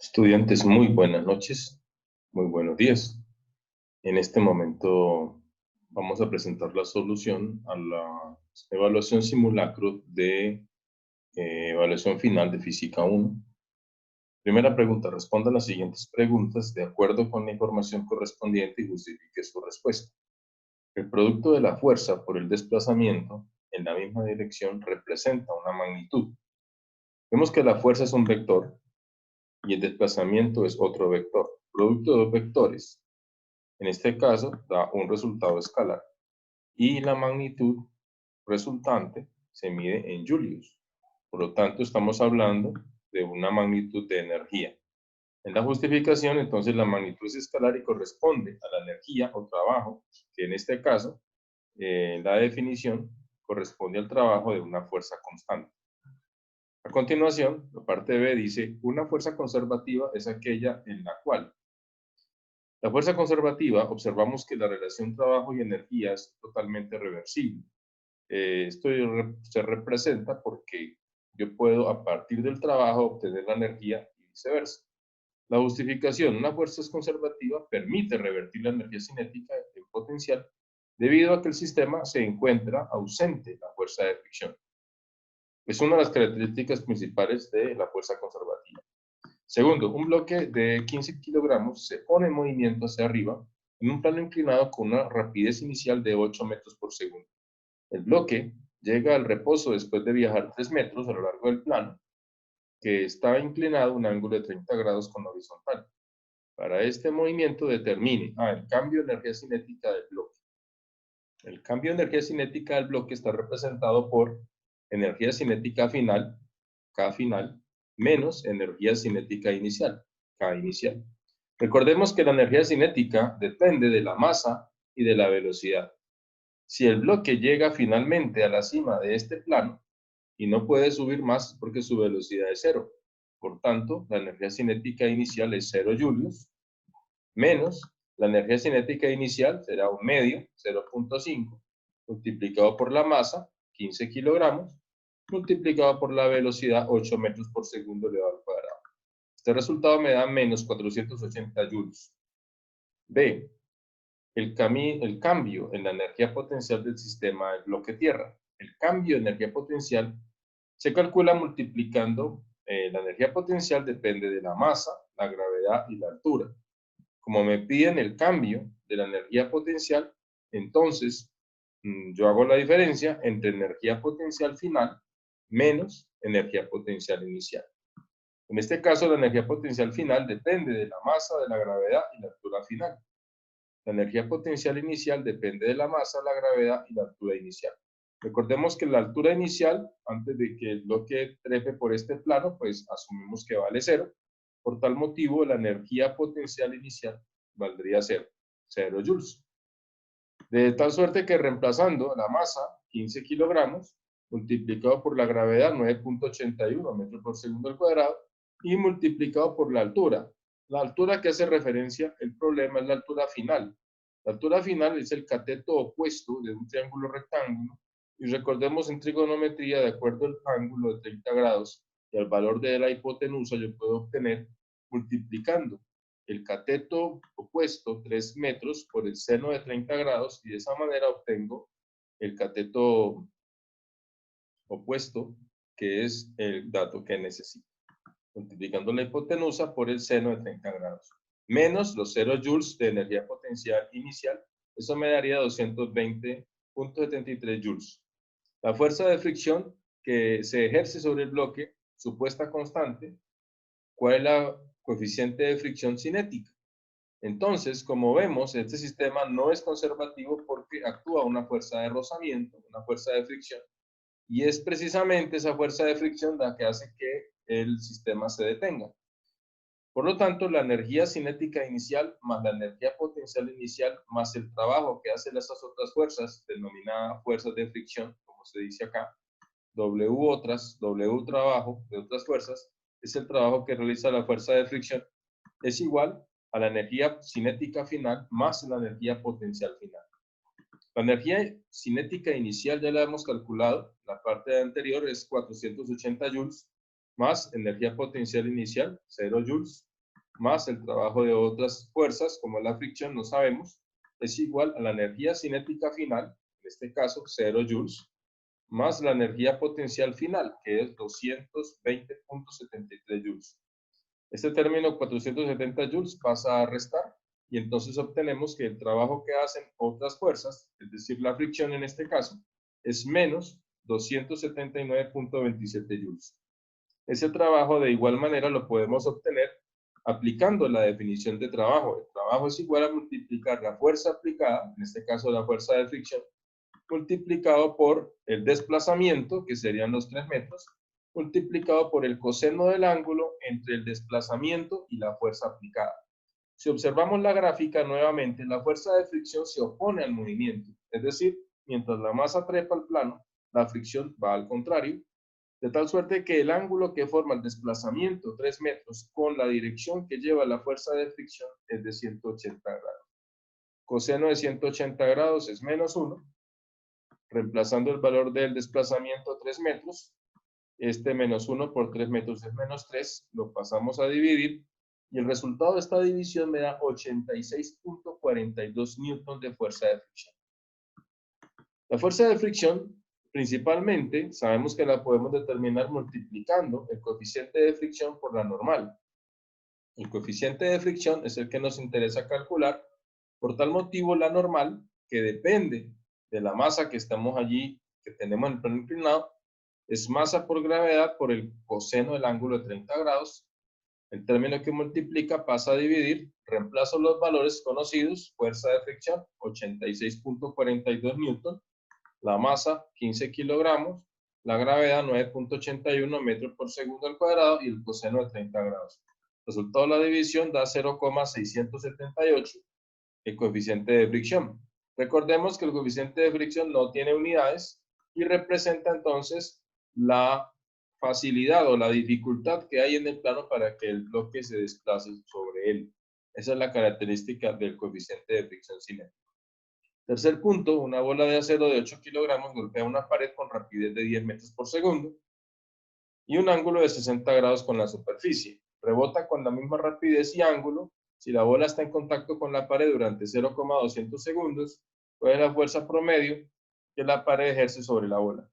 Estudiantes, muy buenas noches, muy buenos días. En este momento vamos a presentar la solución a la evaluación simulacro de evaluación final de Física 1. Primera pregunta, responda a las siguientes preguntas de acuerdo con la información correspondiente y justifique su respuesta. El producto de la fuerza por el desplazamiento en la misma dirección representa una magnitud. Vemos que la fuerza es un vector y el desplazamiento es otro vector. Producto de dos vectores, en este caso, da un resultado escalar y la magnitud resultante se mide en julios. Por lo tanto, estamos hablando de una magnitud de energía. En la justificación, entonces, la magnitud es escalar y corresponde a la energía o trabajo, que en este caso, en la definición, corresponde al trabajo de una fuerza constante. A continuación, la parte B dice, una fuerza conservativa es aquella en la cual la fuerza conservativa, observamos que la relación trabajo y energía es totalmente reversible. Esto se representa porque yo puedo a partir del trabajo obtener la energía y viceversa. La justificación, una fuerza conservativa permite revertir la energía cinética en potencial debido a que el sistema se encuentra ausente de la fuerza de fricción. Es una de las características principales de la fuerza conservativa. Segundo, un bloque de 15 kilogramos se pone en movimiento hacia arriba en un plano inclinado con una rapidez inicial de 8 metros por segundo. El bloque llega al reposo después de viajar 3 metros a lo largo del plano, que está inclinado a un ángulo de 30 grados con la horizontal. Para este movimiento determine el cambio de energía cinética del bloque. El cambio de energía cinética del bloque está representado por energía cinética final, K final, menos energía cinética inicial, K inicial. Recordemos que la energía cinética depende de la masa y de la velocidad. Si el bloque llega finalmente a la cima de este plano y no puede subir más porque su velocidad es cero, por tanto, la energía cinética inicial es 0 julios, menos la energía cinética inicial será un medio, 0.5, multiplicado por la masa, 15 kilogramos, multiplicado por la velocidad, 8 metros por segundo elevado al cuadrado. Este resultado me da menos 480 joules. B. El cambio en la energía potencial del sistema del bloque Tierra. El cambio de energía potencial se calcula multiplicando, la energía potencial depende de la masa, la gravedad y la altura. Como me piden el cambio de la energía potencial, entonces yo hago la diferencia entre energía potencial final menos energía potencial inicial. En este caso, la energía potencial final depende de la masa, de la gravedad y la altura final. La energía potencial inicial depende de la masa, la gravedad y la altura inicial. Recordemos que la altura inicial, antes de que el bloque trepe por este plano, pues asumimos que vale 0. Por tal motivo, la energía potencial inicial valdría 0, 0 joules. De tal suerte que reemplazando la masa, 15 kilogramos, multiplicado por la gravedad, 9.81 metros por segundo al cuadrado, y multiplicado por la altura. La altura que hace referencia, el problema es la altura final. La altura final es el cateto opuesto de un triángulo rectángulo, y recordemos en trigonometría, de acuerdo al ángulo de 30 grados y al valor de la hipotenusa, yo puedo obtener multiplicando el cateto opuesto 3 metros por el seno de 30 grados y de esa manera obtengo el cateto opuesto, que es el dato que necesito. Multiplicando la hipotenusa por el seno de 30 grados, menos los 0 joules de energía potencial inicial, eso me daría 220.73 joules. La fuerza de fricción que se ejerce sobre el bloque, supuesta constante, ¿cuál es la coeficiente de fricción cinética? Entonces, como vemos, este sistema no es conservativo porque actúa una fuerza de rozamiento, una fuerza de fricción, y es precisamente esa fuerza de fricción la que hace que el sistema se detenga. Por lo tanto, la energía cinética inicial más la energía potencial inicial más el trabajo que hacen esas otras fuerzas, denominadas fuerzas de fricción, como se dice acá, W trabajo de otras fuerzas, es el trabajo que realiza la fuerza de fricción, es igual a la energía cinética final más la energía potencial final. La energía cinética inicial ya la hemos calculado, la parte anterior es 480 joules, más energía potencial inicial, 0 joules, más el trabajo de otras fuerzas, como la fricción, no sabemos, es igual a la energía cinética final, en este caso 0 joules, más la energía potencial final, que es 220.73 joules. Este término 470 joules pasa a restar y entonces obtenemos que el trabajo que hacen otras fuerzas, es decir, la fricción en este caso, es menos 279.27 joules. Ese trabajo de igual manera lo podemos obtener aplicando la definición de trabajo. El trabajo es igual a multiplicar la fuerza aplicada, en este caso la fuerza de fricción, multiplicado por el desplazamiento, que serían los 3 metros, multiplicado por el coseno del ángulo entre el desplazamiento y la fuerza aplicada. Si observamos la gráfica nuevamente, la fuerza de fricción se opone al movimiento, es decir, mientras la masa trepa al plano, la fricción va al contrario, de tal suerte que el ángulo que forma el desplazamiento 3 metros con la dirección que lleva la fuerza de fricción es de 180 grados. Coseno de 180 grados es menos 1, reemplazando el valor del desplazamiento 3 metros, este menos 1 por 3 metros es menos 3, lo pasamos a dividir, y el resultado de esta división me da 86.42 newton de fuerza de fricción. La fuerza de fricción, principalmente, sabemos que la podemos determinar multiplicando el coeficiente de fricción por la normal. El coeficiente de fricción es el que nos interesa calcular, por tal motivo la normal, que depende de la masa que estamos allí, que tenemos en el plano inclinado, es masa por gravedad por el coseno del ángulo de 30 grados. El término que multiplica pasa a dividir, reemplazo los valores conocidos, fuerza de fricción 86.42 newton, la masa 15 kilogramos, la gravedad 9.81 metros por segundo al cuadrado y el coseno de 30 grados. Resultado de la división da 0,678, el coeficiente de fricción. Recordemos que el coeficiente de fricción no tiene unidades y representa entonces la facilidad o la dificultad que hay en el plano para que el bloque se desplace sobre él. Esa es la característica del coeficiente de fricción cinética. Tercer punto, una bola de acero de 8 kilogramos golpea una pared con rapidez de 10 metros por segundo y un ángulo de 60 grados con la superficie. Rebota con la misma rapidez y ángulo si la bola está en contacto con la pared durante 0,200 segundos, ¿cuál es la fuerza promedio que la pared ejerce sobre la bola?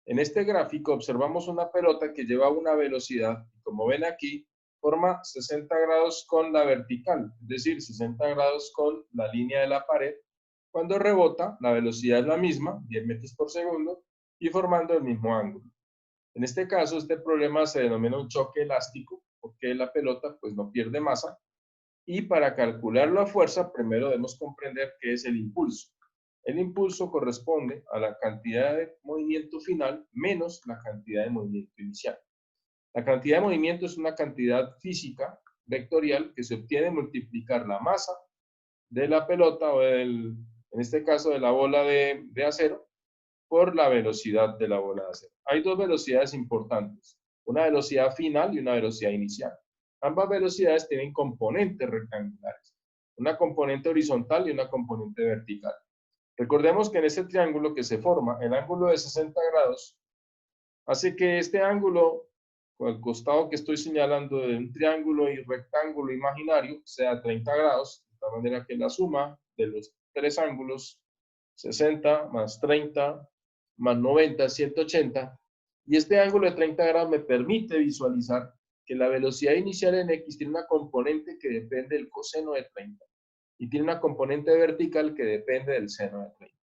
En este gráfico observamos una pelota que lleva una velocidad, y como ven aquí, forma 60 grados con la vertical, es decir, 60 grados con la línea de la pared. Cuando rebota, la velocidad es la misma, 10 metros por segundo, y formando el mismo ángulo. En este caso, este problema se denomina un choque elástico, porque la pelota pues no pierde masa, y para calcular la fuerza, primero debemos comprender qué es el impulso. El impulso corresponde a la cantidad de movimiento final menos la cantidad de movimiento inicial. La cantidad de movimiento es una cantidad física vectorial que se obtiene multiplicar la masa de la pelota o en este caso de la bola de acero por la velocidad de la bola de acero. Hay dos velocidades importantes, una velocidad final y una velocidad inicial. Ambas velocidades tienen componentes rectangulares, una componente horizontal y una componente vertical. Recordemos que en este triángulo que se forma, el ángulo de 60 grados hace que este ángulo, con el costado que estoy señalando de un triángulo y rectángulo imaginario, sea 30 grados, de tal manera que la suma de los tres ángulos, 60 más 30 más 90, 180, y este ángulo de 30 grados me permite visualizar que la velocidad inicial en X tiene una componente que depende del coseno de 30 y tiene una componente vertical que depende del seno de 30.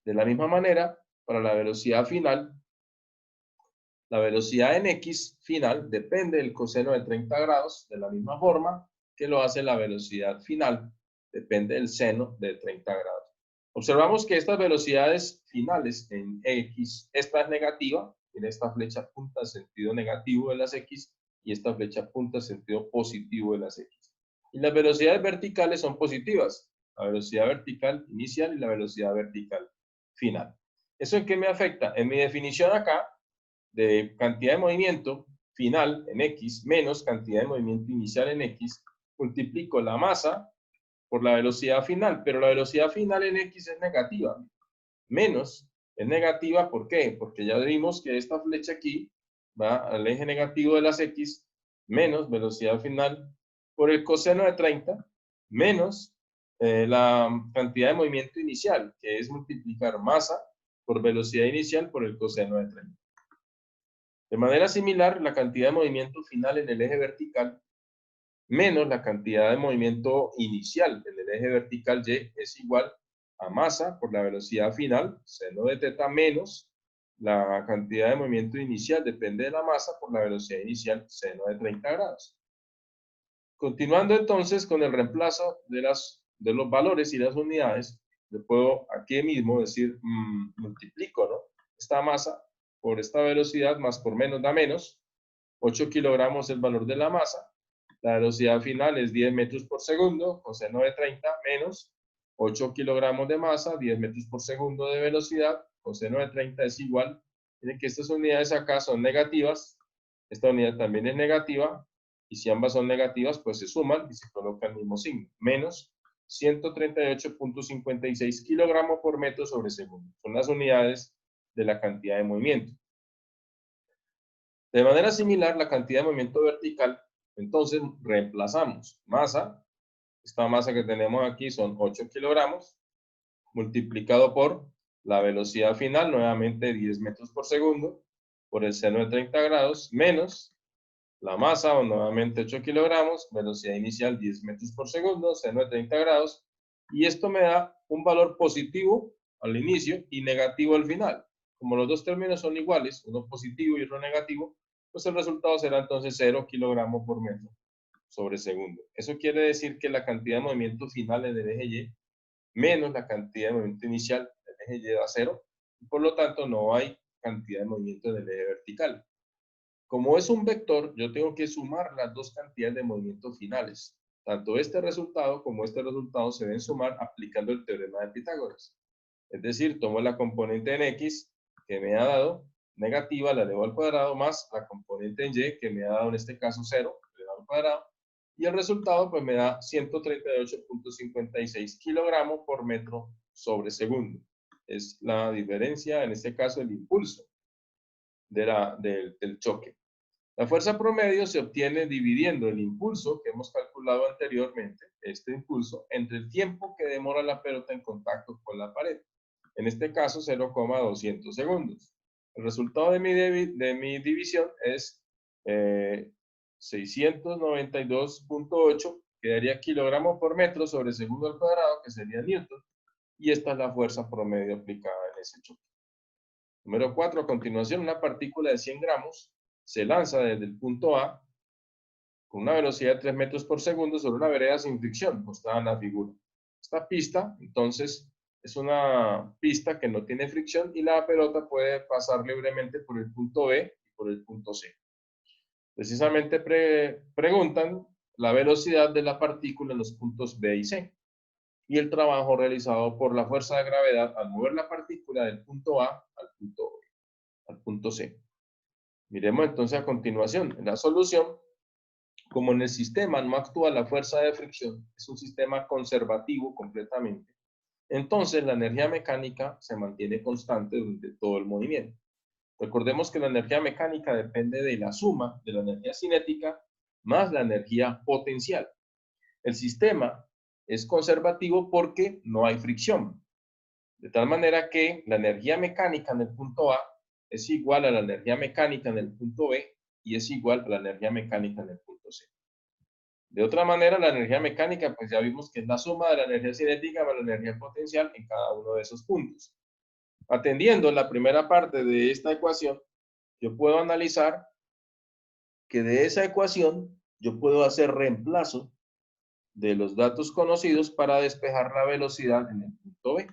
De la misma manera, para la velocidad final, la velocidad en X final depende del coseno de 30 grados, de la misma forma que lo hace la velocidad final, depende del seno de 30 grados. Observamos que estas velocidades finales en X, esta es negativa, tiene esta flecha apunta en sentido negativo de las X y esta flecha apunta en sentido positivo de las X. Y las velocidades verticales son positivas, la velocidad vertical inicial y la velocidad vertical final. ¿Eso en qué me afecta? En mi definición acá, de cantidad de movimiento final en X menos cantidad de movimiento inicial en X, multiplico la masa por la velocidad final, pero la velocidad final en X es negativa. Menos es negativa, ¿por qué? Porque ya vimos que esta flecha aquí va al eje negativo de las X, menos velocidad final por el coseno de 30 menos la cantidad de movimiento inicial, que es multiplicar masa por velocidad inicial por el coseno de 30. De manera similar, la cantidad de movimiento final en el eje vertical menos la cantidad de movimiento inicial en el eje vertical Y es igual a masa por la velocidad final, seno de teta, menos la cantidad de movimiento inicial, depende de la masa, por la velocidad inicial, seno de 30 grados. Continuando entonces con el reemplazo de los valores y las unidades, le puedo aquí mismo decir, multiplico, ¿no?, esta masa por esta velocidad, más por menos da menos, 8 kilogramos el valor de la masa, la velocidad final es 10 metros por segundo, coseno de 30 menos 8 kilogramos de masa, 10 metros por segundo de velocidad, coseno de 30 es igual. Miren que estas unidades acá son negativas, esta unidad también es negativa, y si ambas son negativas, pues se suman y se coloca el mismo signo, menos 138.56 kilogramos por metro sobre segundo. Son las unidades de la cantidad de movimiento. De manera similar, la cantidad de movimiento vertical, entonces reemplazamos masa, esta masa que tenemos aquí son 8 kilogramos, multiplicado por la velocidad final, nuevamente 10 metros por segundo, por el seno de 30 grados, menos la masa, o nuevamente 8 kilogramos, velocidad inicial 10 metros por segundo, seno de 30 grados, y esto me da un valor positivo al inicio y negativo al final. Como los dos términos son iguales, uno positivo y otro negativo, pues el resultado será entonces 0 kilogramos por metro sobre segundo. Eso quiere decir que la cantidad de movimiento final en el eje Y menos la cantidad de movimiento inicial del eje Y da 0, y por lo tanto no hay cantidad de movimiento en el eje vertical. Como es un vector, yo tengo que sumar las dos cantidades de movimientos finales. Tanto este resultado como este resultado se deben sumar aplicando el teorema de Pitágoras. Es decir, tomo la componente en X que me ha dado negativa, la elevo al cuadrado, más la componente en Y que me ha dado en este caso 0, elevado al cuadrado, y el resultado pues me da 138.56 kilogramos por metro sobre segundo. Es la diferencia, en este caso, el impulso del choque. La fuerza promedio se obtiene dividiendo el impulso que hemos calculado anteriormente, este impulso, entre el tiempo que demora la pelota en contacto con la pared. En este caso, 0,200 segundos. El resultado de mi división es 692.8, que daría kilogramos por metro sobre segundo al cuadrado, que sería newton, y esta es la fuerza promedio aplicada en ese choque. Número 4, a continuación, una partícula de 100 gramos se lanza desde el punto A con una velocidad de 3 metros por segundo sobre una vereda sin fricción, mostrada en la figura. Esta pista, entonces, es una pista que no tiene fricción y la pelota puede pasar libremente por el punto B y por el punto C. Precisamente preguntan la velocidad de la partícula en los puntos B y C y el trabajo realizado por la fuerza de gravedad al mover la partícula del punto A al punto B, al punto C. Miremos entonces a continuación. En la solución, como en el sistema no actúa la fuerza de fricción, es un sistema conservativo completamente, entonces la energía mecánica se mantiene constante durante todo el movimiento. Recordemos que la energía mecánica depende de la suma de la energía cinética más la energía potencial. El sistema es conservativo porque no hay fricción, de tal manera que la energía mecánica en el punto A es igual a la energía mecánica en el punto B y es igual a la energía mecánica en el punto C. De otra manera, la energía mecánica, pues ya vimos que es la suma de la energía cinética más la energía potencial en cada uno de esos puntos. Atendiendo la primera parte de esta ecuación, yo puedo analizar que de esa ecuación yo puedo hacer reemplazo de los datos conocidos para despejar la velocidad en el punto B.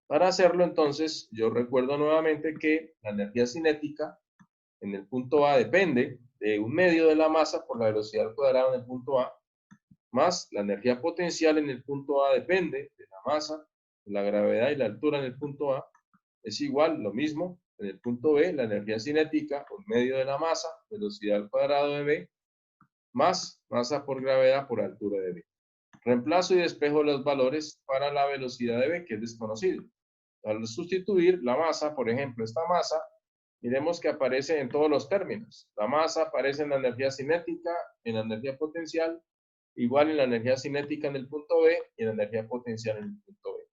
Para hacerlo, entonces, yo recuerdo nuevamente que la energía cinética en el punto A depende de 1/2 de la masa por la velocidad al cuadrado en el punto A, más la energía potencial en el punto A depende de la masa, de la gravedad y la altura en el punto A, es igual, lo mismo, en el punto B, la energía cinética, 1/2 de la masa, velocidad al cuadrado de B, más masa por gravedad por altura de B. Reemplazo y despejo los valores para la velocidad de B, que es desconocido. Al sustituir la masa, por ejemplo, esta masa, miremos que aparece en todos los términos. La masa aparece en la energía cinética, en la energía potencial igual en la energía cinética en el punto B y en la energía potencial en el punto B.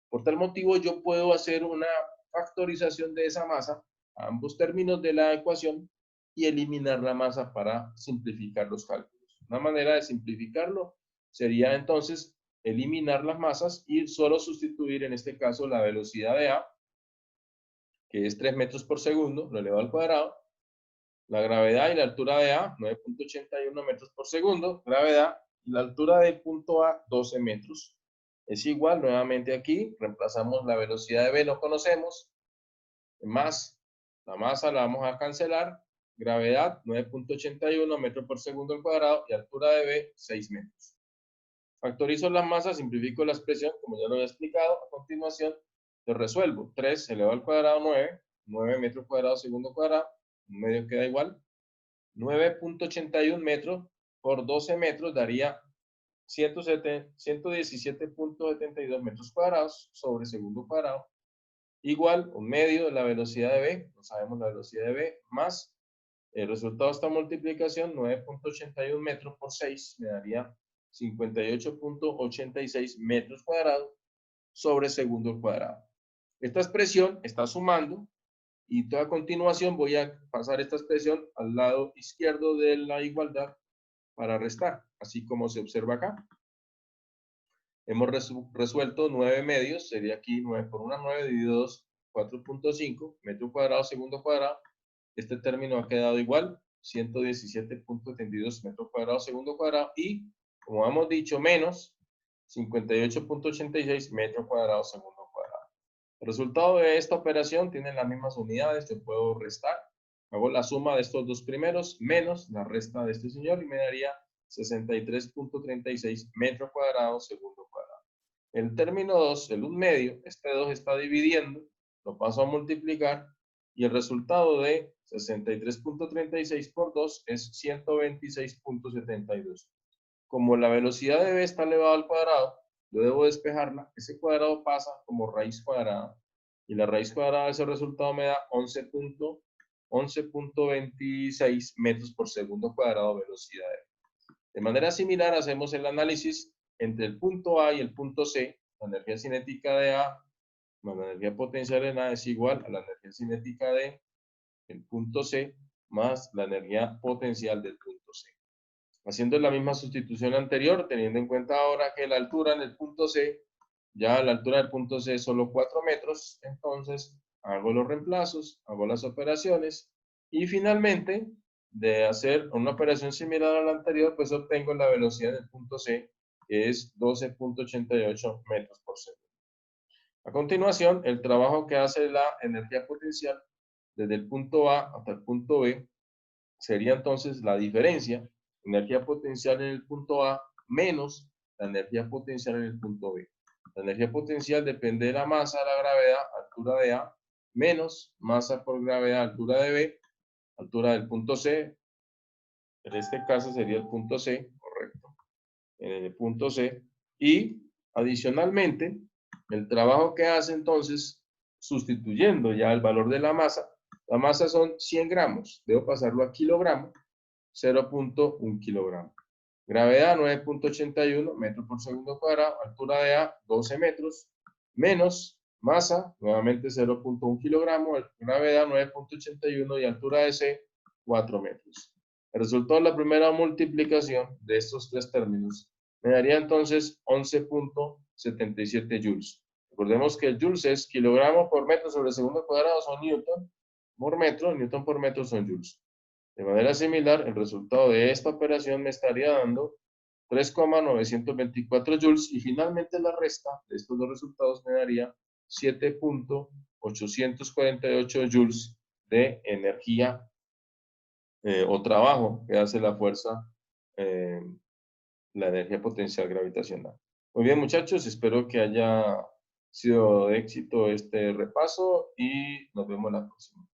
Por tal motivo, yo puedo hacer una factorización de esa masa a ambos términos de la ecuación y eliminar la masa para simplificar los cálculos. Una manera de simplificarlo sería entonces eliminar las masas y solo sustituir en este caso la velocidad de A, que es 3 metros por segundo, lo elevado al cuadrado, la gravedad y la altura de A, 9.81 metros por segundo, gravedad, y la altura del punto A, 12 metros. Es igual, nuevamente aquí, reemplazamos la velocidad de B, no conocemos, más la masa la vamos a cancelar, gravedad, 9.81 metros por segundo al cuadrado, y altura de B, 6 metros. Factorizo las masas, simplifico la expresión, como ya lo he explicado. A continuación, lo resuelvo. 3 elevado al cuadrado, 9 metros cuadrados segundo cuadrado, un medio queda igual. 9.81 metros por 12 metros daría 117.72 metros cuadrados sobre segundo cuadrado, igual un medio de la velocidad de B, no sabemos la velocidad de B, más el resultado de esta multiplicación, 9.81 metros por 6, me daría 58.86 metros cuadrados sobre segundo cuadrado. Esta expresión está sumando y a continuación voy a pasar esta expresión al lado izquierdo de la igualdad para restar, así como se observa acá. Hemos resuelto 9 medios, sería aquí 9 por 1, 9 dividido 2, 4.5 metro cuadrado segundo cuadrado. Este término ha quedado igual, 117.72 metros cuadrados segundo cuadrado y, como hemos dicho, menos 58.86 metros cuadrados segundo cuadrado. El resultado de esta operación tiene las mismas unidades, yo puedo restar. Hago la suma de estos dos primeros menos la resta de este señor y me daría 63.36 metros cuadrados segundo cuadrado. El término 2, el 1 medio, este 2 está dividiendo, lo paso a multiplicar y el resultado de 63.36 por 2 es 126.72. Como la velocidad de B está elevada al cuadrado, yo debo despejarla, ese cuadrado pasa como raíz cuadrada y la raíz cuadrada de ese resultado me da 11.26 metros por segundo cuadrado velocidad de B. De manera similar hacemos el análisis entre el punto A y el punto C. La energía cinética de A más la energía potencial en A es igual a la energía cinética de el punto C más la energía potencial del punto C. Haciendo la misma sustitución anterior, teniendo en cuenta ahora que la altura en el punto C, ya la altura del punto C es solo 4 metros, entonces hago los reemplazos, hago las operaciones y finalmente, de hacer una operación similar a la anterior, pues obtengo la velocidad del punto C, que es 12.88 metros por segundo. A continuación, el trabajo que hace la energía potencial desde el punto A hasta el punto B sería entonces la diferencia, energía potencial en el punto A menos la energía potencial en el punto B. La energía potencial depende de la masa, la gravedad, altura de A, menos masa por gravedad, altura de B, altura del punto C, en este caso sería el punto C, correcto, en el punto C, y adicionalmente, el trabajo que hace entonces, sustituyendo ya el valor de la masa son 100 gramos, debo pasarlo a kilogramo, 0.1 kilogramo. Gravedad 9.81 metros por segundo cuadrado, altura de A 12 metros, menos masa, nuevamente 0.1 kilogramo, gravedad 9.81 y altura de C 4 metros. El resultado de la primera multiplicación de estos tres términos me daría entonces 11.77 joules. Recordemos que el joules es kilogramo por metro sobre segundo cuadrado, son newton por metro son joules. De manera similar, el resultado de esta operación me estaría dando 3,924 joules y finalmente la resta de estos dos resultados me daría 7.848 joules de energía o trabajo que hace la fuerza, la energía potencial gravitacional. Muy bien, muchachos, espero que haya sido de éxito este repaso y nos vemos la próxima.